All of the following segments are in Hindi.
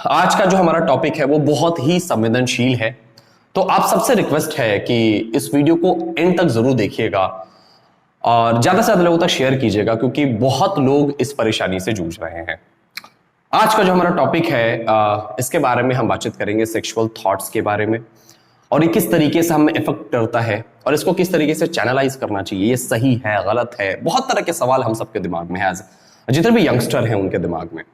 आज का जो हमारा टॉपिक है वो बहुत ही संवेदनशील है, तो आप सबसे रिक्वेस्ट है कि इस वीडियो को एंड तक जरूर देखिएगा और ज्यादा से ज्यादा लोगों तक शेयर कीजिएगा, क्योंकि बहुत लोग इस परेशानी से जूझ रहे हैं। आज का जो हमारा टॉपिक है इसके बारे में हम बातचीत करेंगे सेक्सुअल थॉट्स के बारे में, और ये किस तरीके से हमें इफेक्ट करता है और इसको किस तरीके से चैनलाइज करना चाहिए, ये सही है गलत है, बहुत तरह के सवाल हम सबके दिमाग में है, जितने भी यंगस्टर हैं उनके दिमाग में।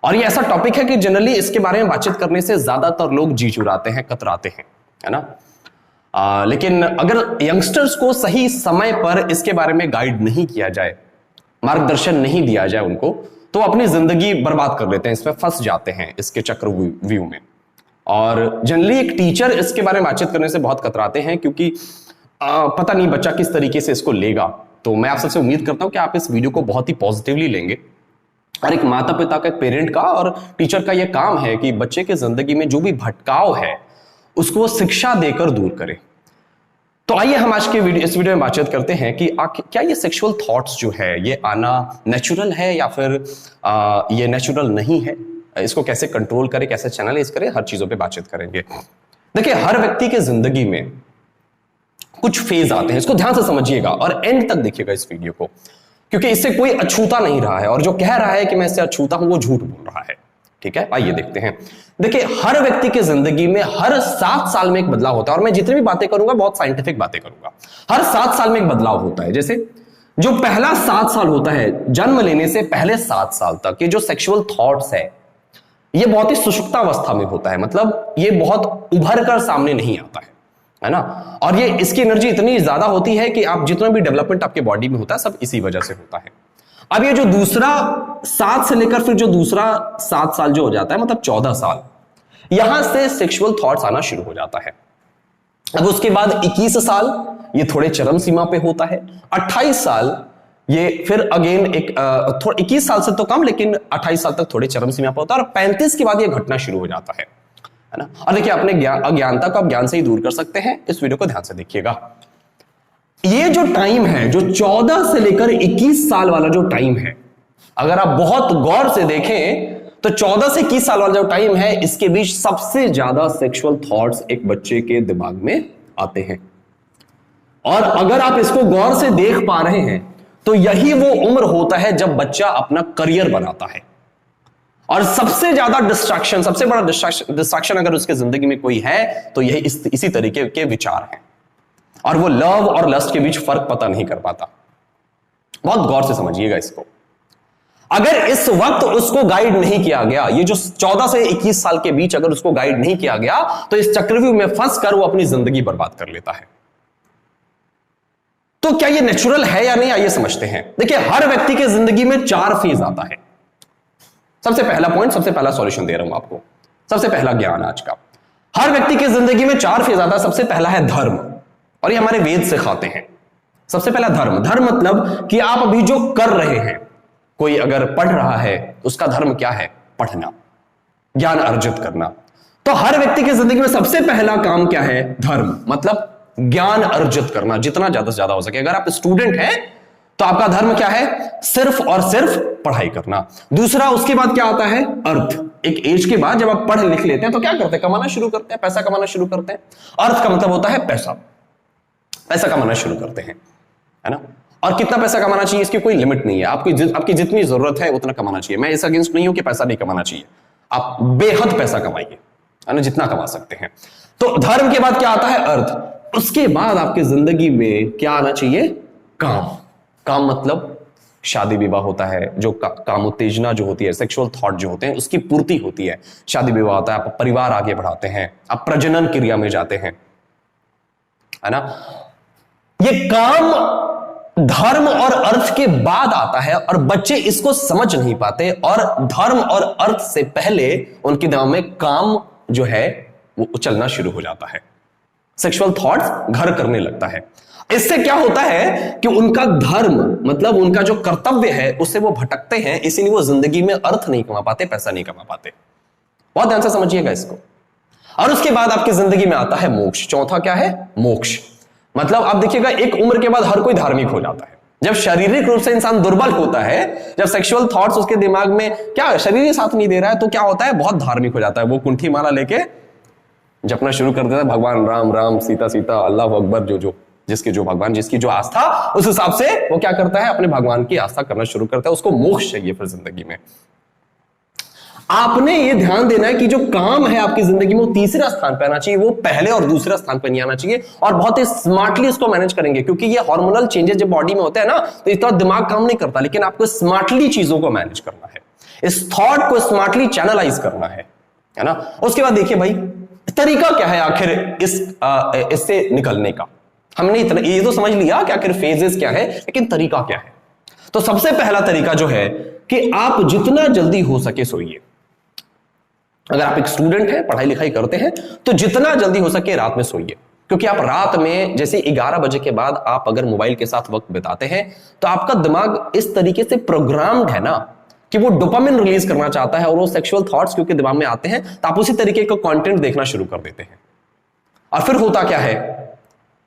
और ये ऐसा टॉपिक है कि जनरली इसके बारे में बातचीत करने से ज्यादातर लोग जी चुराते हैं, कतराते हैं, है ना। लेकिन अगर यंगस्टर्स को सही समय पर इसके बारे में गाइड नहीं किया जाए, मार्गदर्शन नहीं दिया जाए उनको, तो अपनी जिंदगी बर्बाद कर लेते हैं, इसमें फंस जाते हैं इसके चक्रव्यूह में। और जनरली एक टीचर इसके बारे में बातचीत करने से बहुत कतराते हैं, क्योंकि पता नहीं बच्चा किस तरीके से इसको लेगा। तो मैं आप सबसे उम्मीद करता हूं कि आप इस वीडियो को बहुत ही पॉजिटिवली लेंगे। और एक माता पिता का, एक पेरेंट का और टीचर का यह काम है कि बच्चे के जिंदगी में जो भी भटकाव है उसको शिक्षा देकर दूर करे। तो आइए हम आज के इस वीडियो में बातचीत करते हैं कि क्या ये सेक्सुअल थॉट्स जो है ये आना नेचुरल है या फिर ये नेचुरल नहीं है, इसको कैसे कंट्रोल करें, कैसे चैनलाइज करें, हर चीजों पे बातचीत करेंगे। देखिए, हर व्यक्ति के जिंदगी में कुछ फेज आते हैं, इसको ध्यान से समझिएगा और एंड तक देखिएगा इस वीडियो को, क्योंकि इससे कोई अछूता नहीं रहा है, और जो कह रहा है कि मैं इससे अछूता हूं वो झूठ बोल रहा है। ठीक है, आइए देखते हैं। देखिए, हर व्यक्ति के जिंदगी में हर 7 साल में एक बदलाव होता है, और मैं जितनी भी बातें करूंगा बहुत साइंटिफिक बातें करूंगा। हर 7 साल में एक बदलाव होता है। जैसे जो पहला 7 साल होता है, जन्म लेने से पहले 7 साल तक ये जो सेक्सुअल थॉट्स है ये बहुत ही सुषुप्तावस्था में होता है, मतलब ये बहुत उभर कर सामने नहीं आता है ना। और ये इसकी एनर्जी इतनी ज्यादा होती है कि आप जितना भी डेवलपमेंट आपके बॉडी में होता है सब इसी वजह से होता है। अब ये जो दूसरा 7 से लेकर फिर जो दूसरा 7 साल जो हो जाता है, मतलब 14 साल, यहां से सेक्सुअल थॉट्स आना शुरू हो जाता है। अब उसके बाद 21 साल ये थोड़े चरम सीमा पे होता है। 28 साल ये फिर अगेन एक थोड़ा 21 साल से तो कम, लेकिन 28 साल तक थोड़े चरम सीमा पे होता है, और 35 के बाद ये घटना शुरू हो जाता है ना। और देखिए, अपने अज्ञानता को आप ज्ञान से ही दूर कर सकते हैं। इस वीडियो को ध्यान से देखिएगा। ये जो टाइम है, जो 14 से लेकर 21 साल वाला जो टाइम है, अगर आप बहुत गौर से देखें तो 14 से 21 साल वाला जो टाइम है, इसके बीच सबसे ज्यादा सेक्सुअल थॉट्स एक बच्चे के दिमाग में आते हैं। और अगर आप इसको गौर से देख पा रहे हैं तो यही वो उम्र होता है जब बच्चा अपना करियर बनाता है। और सबसे ज्यादा डिस्ट्रैक्शन, सबसे बड़ा डिस्ट्रैक्शन अगर उसके जिंदगी में कोई है तो यही इसी तरीके के विचार हैं, और वो लव और लस्ट के बीच फर्क पता नहीं कर पाता। बहुत गौर से समझिएगा इसको। अगर इस वक्त उसको गाइड नहीं किया गया, ये जो 14 से 21 साल के बीच अगर उसको गाइड नहीं किया गया, तो इस चक्रव्यूह में फंस कर वो अपनी जिंदगी बर्बाद कर लेता है। तो क्या ये नेचुरल है या नहीं, आइए समझते हैं। देखिए, हर व्यक्ति के जिंदगी में 4 फेज आता है। सबसे पहला पॉइंट, सबसे पहला सॉल्यूशन दे रहा हूं आपको, सबसे पहला ज्ञान आज का। हर व्यक्ति की जिंदगी में 4 फेज आता है। सबसे पहला है धर्म, और ये हमारे वेद से खाते हैं। सबसे पहला धर्म। धर्म मतलब कि आप अभी जो कर रहे हैं, कोई अगर पढ़ रहा है उसका धर्म क्या है? पढ़ना, ज्ञान अर्जित करना। तो हर व्यक्ति की जिंदगी में सबसे पहला काम क्या है? धर्म, मतलब ज्ञान अर्जित करना, जितना ज्यादा से ज्यादा हो सके। अगर आप स्टूडेंट हैं तो आपका धर्म क्या है? सिर्फ और सिर्फ पढ़ाई करना। दूसरा, उसके बाद क्या आता है? अर्थ। एक एज के बाद जब आप पढ़ लिख लेते हैं तो क्या करते हैं? कमाना शुरू करते हैं, पैसा कमाना शुरू करते हैं। अर्थ का मतलब होता है पैसा, पैसा कमाना शुरू करते हैं, है ना। और कितना पैसा कमाना चाहिए इसकी कोई लिमिट नहीं है। आपकी जितनी जरूरत है उतना कमाना चाहिए। मैं इस अगेंस्ट नहीं हूं कि पैसा नहीं कमाना चाहिए, आप बेहद पैसा कमाइए, है ना, जितना कमा सकते हैं। तो धर्म के बाद क्या आता है? अर्थ। उसके बाद आपकी जिंदगी में क्या आना चाहिए? काम। काम मतलब शादी विवाह होता है, जो काम उत्तेजना जो होती है, सेक्सुअल थॉट जो होते हैं, उसकी पूर्ति होती है। शादी विवाह होता है, आप परिवार आगे बढ़ाते हैं, आप प्रजनन क्रिया में जाते हैं, है ना। ये काम धर्म और अर्थ के बाद आता है, और बच्चे इसको समझ नहीं पाते, और धर्म और अर्थ से पहले उनके दिमाग में काम जो है वो चलना शुरू हो जाता है। सेक्सुअल थॉट्स घर करने लगता है। इससे क्या होता है कि उनका धर्म मतलब उनका जो कर्तव्य है उससे वो भटकते हैं, इसीलिए वो जिंदगी में अर्थ नहीं कमा पाते, पैसा नहीं कमा पाते। बहुत ध्यान से समझिएगा इसको। और उसके बाद आपकी जिंदगी में आता है मोक्ष। चौथा क्या है? मोक्ष। मतलब आप देखिएगा, एक उम्र के बाद हर कोई धार्मिक हो जाता है, जब शारीरिक रूप से इंसान दुर्बल होता है, जब सेक्सुअल थॉट्स उसके दिमाग में क्या शरीर ही साथ नहीं दे रहा है, तो क्या होता है, बहुत धार्मिक हो जाता है। वो कुंठी माला लेके जपना शुरू कर देता है, भगवान राम राम सीता सीता अल्लाह अकबर, जो जिसके जो भगवान, जिसकी जो आस्था, उस हिसाब से वो क्या करता है, अपने भगवान की आस्था करना शुरू करता है। उसको मोक्ष चाहिए फिर जिंदगी में। आपने ये ध्यान देना है कि जो काम है आपकी जिंदगी में वो तीसरा स्थान पे आना चाहिए, वो पहले और दूसरा स्थान पे नहीं आना चाहिए। और बहुत ही स्मार्टली इसको मैनेज करेंगे, क्योंकि ये हार्मोनल चेंजेस जब बॉडी में होते हैं ना, तो इतना दिमाग काम नहीं करता, लेकिन आपको स्मार्टली चीजों को मैनेज करना है, इस थॉट को स्मार्टली चैनलाइज करना है ना। उसके बाद देखिए भाई, तरीका क्या है आखिर इससे निकलने का। हमने इतना ये तो समझ लिया कि आखिर फेजेस क्या है, लेकिन तरीका क्या है। तो सबसे पहला तरीका जो है कि आप जितना जल्दी हो सके सोइए। अगर आप एक स्टूडेंट हैं, पढ़ाई लिखाई करते हैं, तो जितना जल्दी हो सके रात में सोइए, क्योंकि आप रात में जैसे 11 बजे के बाद आप अगर मोबाइल के साथ वक्त बिताते हैं, तो आपका दिमाग इस तरीके से प्रोग्राम्ड है ना कि वो डोपामिन रिलीज करना चाहता है, और वो सेक्सुअल थॉट्स क्योंकि दिमाग में आते हैं, तो आप उसी तरीके का कंटेंट देखना शुरू कर देते हैं। और फिर होता क्या है,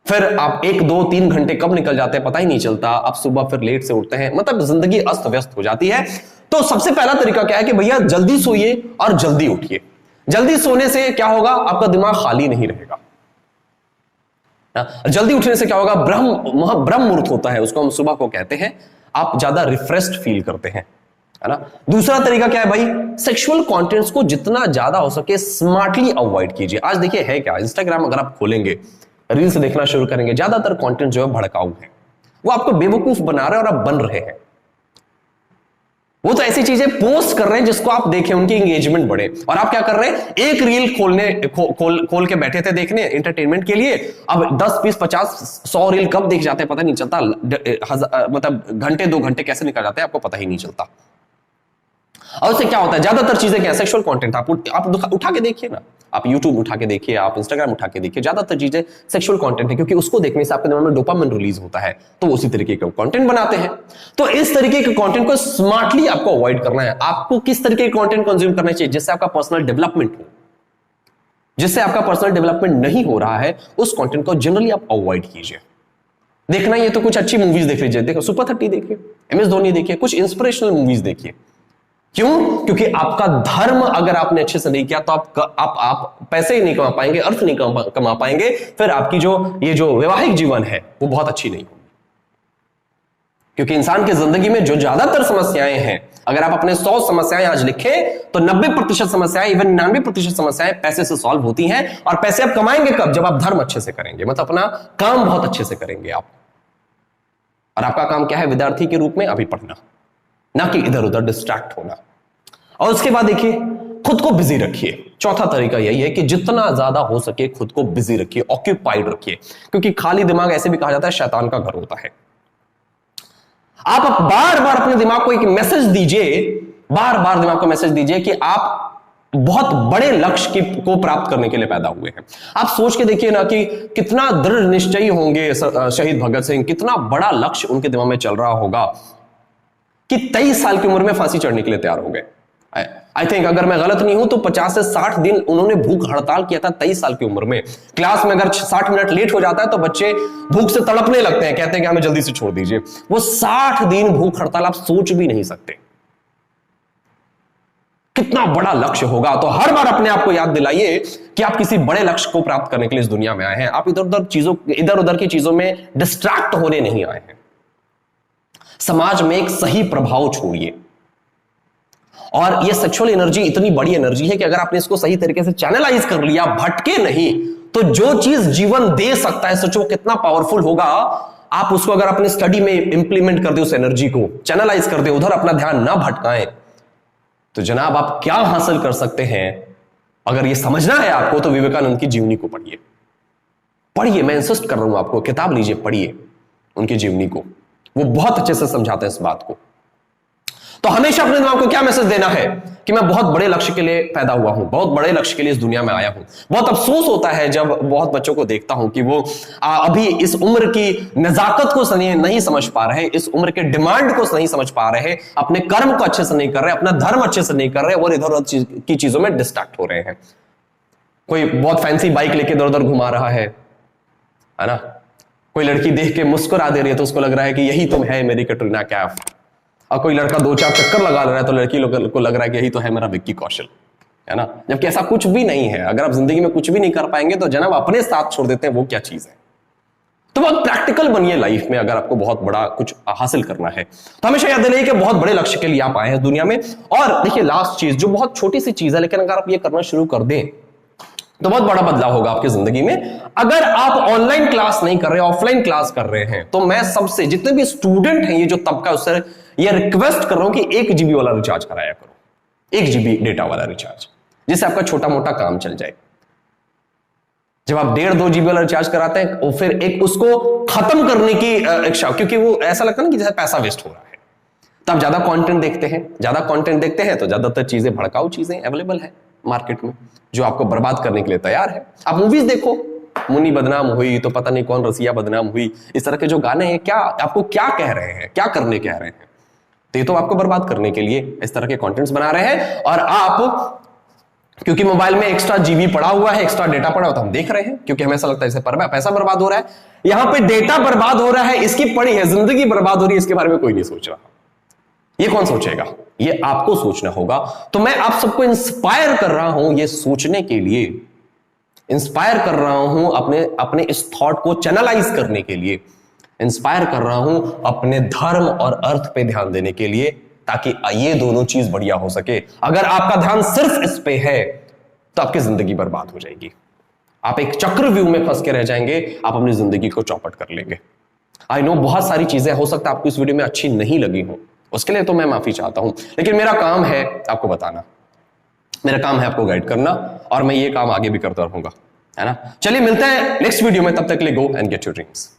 फिर आप 1 2 3 घंटे कब निकल जाते हैं पता ही नहीं चलता। आप सुबह फिर लेट से उठते हैं, मतलब जिंदगी अस्त व्यस्त हो जाती है। तो सबसे पहला तरीका क्या है कि भैया जल्दी सोइए और जल्दी उठिए। जल्दी सोने से क्या होगा, आपका दिमाग खाली नहीं रहेगा। जल्दी उठने से क्या होगा, ब्रह्म मुहूर्त होता है, उसको हम सुबह को कहते हैं, आप ज्यादा रिफ्रेश्ड फील करते हैं, है ना। दूसरा तरीका क्या है भाई, सेक्सुअल कंटेंट्स को जितना ज्यादा हो सके स्मार्टली अवॉइड कीजिए। आज देखिए है क्या, इंस्टाग्राम अगर आप खोलेंगे, रील्स देखना शुरू करेंगे, ज्यादातर कंटेंट जो है भड़काऊ है, वो आपको बेवकूफ बना रहे हैं और आप बन रहे हैं। वो तो ऐसी चीजें पोस्ट कर रहे हैं जिसको आप देखें, उनकी एंगेजमेंट बढ़े, और आप क्या कर रहे हैं, एक रील खोल के बैठे थे देखने एंटरटेनमेंट के लिए, अब 10 20 50 100 रील कब देख जाते हैं पता नहीं चलता, मतलब घंटे 2 घंटे कैसे निकल जाते हैं आपको पता ही नहीं चलता। और उससे क्या होता है, ज्यादातर चीजें क्या, सेक्सुअल कंटेंट। आप उठा के देखिए ना, आप YouTube उठा के देखिए, आप Instagram उठा के देखिए, ज्यादातर चीजें सेक्सुअल कंटेंट है, क्योंकि उसको देखने से आपके दिमाग में डोपामिन रिलीज होता है, तो उसी तरीके का कंटेंट बनाते हैं। तो इस तरीके के कंटेंट को स्मार्टली आपको अवॉइड करना है। आपको किस तरीके के कंटेंट कंज्यूम करना चाहिए, जिससे आपका पर्सनल डेवलपमेंट हो। जिससे आपका पर्सनल डेवलपमेंट नहीं हो रहा है, उस कंटेंट को जनरली आप अवॉइड कीजिए। देखना ही है तो कुछ अच्छी मूवीज देख लीजिए, देखो सुपर 30 देखिए, MS धोनी देखिए, कुछ इंस्पिरेशनल मूवीज देखिए। क्यों? क्योंकि आपका धर्म अगर आपने अच्छे से नहीं किया तो आप पैसे ही नहीं कमा पाएंगे, अर्थ नहीं कमा पाएंगे, फिर आपकी ये जो वैवाहिक जीवन है वो बहुत अच्छी नहीं होगी। क्योंकि इंसान की जिंदगी में जो ज्यादातर समस्याएं हैं, अगर आप अपने 100 समस्याएं आज लिखें, तो 90% समस्याएं, इवन 99% समस्याएं पैसे से सॉल्व होती हैं। और पैसे आप कमाएंगे कब, जब आप धर्म अच्छे से करेंगे, मतलब अपना काम बहुत अच्छे से करेंगे आप। और आपका काम क्या है, विद्यार्थी के रूप में अभी पढ़ना, ना कि इधर उधर डिस्ट्रैक्ट होना। और उसके बाद देखिए, खुद को बिजी रखिए। चौथा तरीका यही है कि जितना ज्यादा हो सके खुद को बिजी रखिए, ऑक्यूपाइड रखिए, क्योंकि खाली दिमाग ऐसे भी कहा जाता है शैतान का घर होता है। आप बार बार अपने दिमाग को एक मैसेज दीजिए, बार बार दिमाग को मैसेज दीजिए कि आप बहुत बड़े लक्ष्य को प्राप्त करने के लिए पैदा हुए हैं। आप सोच के देखिए ना कि कितना दृढ़ निश्चयी होंगे शहीद भगत सिंह, कितना बड़ा लक्ष्य उनके दिमाग में चल रहा होगा कि 23 साल की उम्र में फांसी चढ़ने के लिए तैयार हो गए। आई थिंक अगर मैं गलत नहीं हूं तो 50 से 60 दिन उन्होंने भूख हड़ताल किया था 23 साल की उम्र में। क्लास में अगर 60 मिनट लेट हो जाता है तो बच्चे भूख से तड़पने लगते हैं, कहते हैं कि हमें जल्दी से छोड़ दीजिए। वो 60 दिन भूख हड़ताल आप सोच भी नहीं सकते कितना बड़ा लक्ष्य होगा। तो हर बार अपने आप को याद दिलाइए कि आप किसी बड़े लक्ष्य को प्राप्त करने के लिए इस दुनिया में आए हैं। आप इधर उधर की चीजों में डिस्ट्रैक्ट होने नहीं आए हैं। समाज में एक सही प्रभाव छोड़िए। और ये सेक्सुअल एनर्जी इतनी बड़ी एनर्जी है कि अगर आपने इसको सही तरीके से चैनलाइज कर लिया, भटके नहीं, तो जो चीज जीवन दे सकता है, सोचो कितना पावरफुल होगा। आप उसको अगर अपने स्टडी में इंप्लीमेंट कर दे, उस एनर्जी को चैनलाइज कर दे, उधर अपना ध्यान ना भटकाएं, तो जनाब आप क्या हासिल कर सकते हैं। अगर ये समझना है आपको तो विवेकानंद की जीवनी को पढ़िए। पढ़िए, मैं इंसिस्ट कर रहा हूं आपको, किताब लीजिए, पढ़िए उनकी जीवनी को, वो बहुत अच्छे से समझाते हैं इस बात को। तो हमेशा अपने दिमाग को क्या मैसेज देना है कि मैं बहुत बड़े लक्ष्य के लिए पैदा हुआ हूं, बहुत बड़े लक्ष्य के लिए इस दुनिया में आया हूं। बहुत अफसोस होता है जब बहुत बच्चों को देखता हूं कि वो अभी इस उम्र की नजाकत को नहीं समझ पा रहे, इस उम्र के डिमांड को नहीं समझ पा रहे, अपने कर्म को अच्छे से नहीं कर रहे, अपना धर्म अच्छे से नहीं कर रहे, और इधर उधर की चीजों में डिस्ट्रैक्ट हो रहे हैं। कोई बहुत फैंसी बाइक लेके इधर उधर घुमा रहा है ना, कोई लड़की देख के मुस्कुरा दे रही है तो उसको लग रहा है कि यही तो है मेरी कैटरीना कैफ, और कोई लड़का 2-4 चक्कर लगा रहा है तो लड़की को लग रहा है कि यही तो है मेरा विक्की कौशल, है ना। जबकि ऐसा कुछ भी नहीं है। अगर आप जिंदगी में कुछ भी नहीं कर पाएंगे तो जनाब अपने साथ छोड़ देते हैं, वो क्या चीज है। तो बहुत प्रैक्टिकल बनिए लाइफ में अगर आपको बहुत बड़ा कुछ हासिल करना है। तो हमेशा याद रखिए कि बहुत बड़े लक्ष्य के लिए आप आए हैं दुनिया में। और देखिए लास्ट चीज जो बहुत छोटी सी चीज है, लेकिन अगर आप ये करना शुरू कर दें तो बहुत बड़ा बदलाव होगा आपकी जिंदगी में। अगर आप ऑनलाइन क्लास नहीं कर रहे, ऑफलाइन क्लास कर रहे हैं, तो मैं सबसे जितने भी स्टूडेंट हैं ये जो तबका, उससे ये रिक्वेस्ट कर रहा हूं कि 1 GB वाला रिचार्ज कराया करो, 1 GB डेटा वाला रिचार्ज, जिससे आपका छोटा मोटा काम चल जाए। जब आप 1.5-2 GB वाला रिचार्ज कराते हैं और फिर एक उसको खत्म करने की इच्छा, क्योंकि वो ऐसा लगता है ना कि जैसे पैसा वेस्ट हो रहा है, तो आप ज्यादा कंटेंट देखते हैं, ज्यादा कंटेंट देखते हैं तो ज्यादातर चीजें, भड़काऊ चीजें अवेलेबल है मार्केट में जो आपको बर्बाद करने के लिए तैयार है। आप मूवीज देखो, मुन्नी बदनाम हुई तो पता नहीं कौन रसिया बदनाम हुई, इस तरह के जो गाने हैं, क्या आपको क्या कह रहे हैं, क्या करने कह रहे हैं। तो ये तो आपको बर्बाद करने के लिए इस तरह के कंटेंट्स बना रहे हैं। और आप क्योंकि मोबाइल में एक्स्ट्रा जीबी पड़ा हुआ है, एक्स्ट्रा डेटा पड़ा हुआ, तो हम देख रहे हैं क्योंकि हमें ऐसा लगता है इसे पैसा बर्बाद हो रहा है, यहां पे डेटा बर्बाद हो रहा है, इसकी पड़ी है, जिंदगी बर्बाद हो रही है, इसके बारे में कोई नहीं सोच रहा। ये कौन सोचेगा? ये आपको सोचना होगा। तो मैं आप सबको इंस्पायर कर रहा हूं ये सोचने के लिए, इंस्पायर कर रहा हूं अपने इस थॉट को चैनलाइज करने के लिए, इंस्पायर कर रहा हूं अपने धर्म और अर्थ पे ध्यान देने के लिए, ताकि ये दोनों चीज बढ़िया हो सके। अगर आपका ध्यान सिर्फ इस पे है तो आपकी जिंदगी बर्बाद हो जाएगी, आप एक चक्रव्यूह में फंस के रह जाएंगे, आप अपनी जिंदगी को चौपट कर लेंगे। आई नो बहुत सारी चीजें हो सकता है आपको इस वीडियो में अच्छी नहीं लगी हो, उसके लिए तो मैं माफी चाहता हूं, लेकिन मेरा काम है आपको बताना, मेरा काम है आपको गाइड करना, और मैं ये काम आगे भी करता रहूंगा, है ना। चलिए मिलते हैं नेक्स्ट वीडियो में, तब तक के लिए go and get your dreams.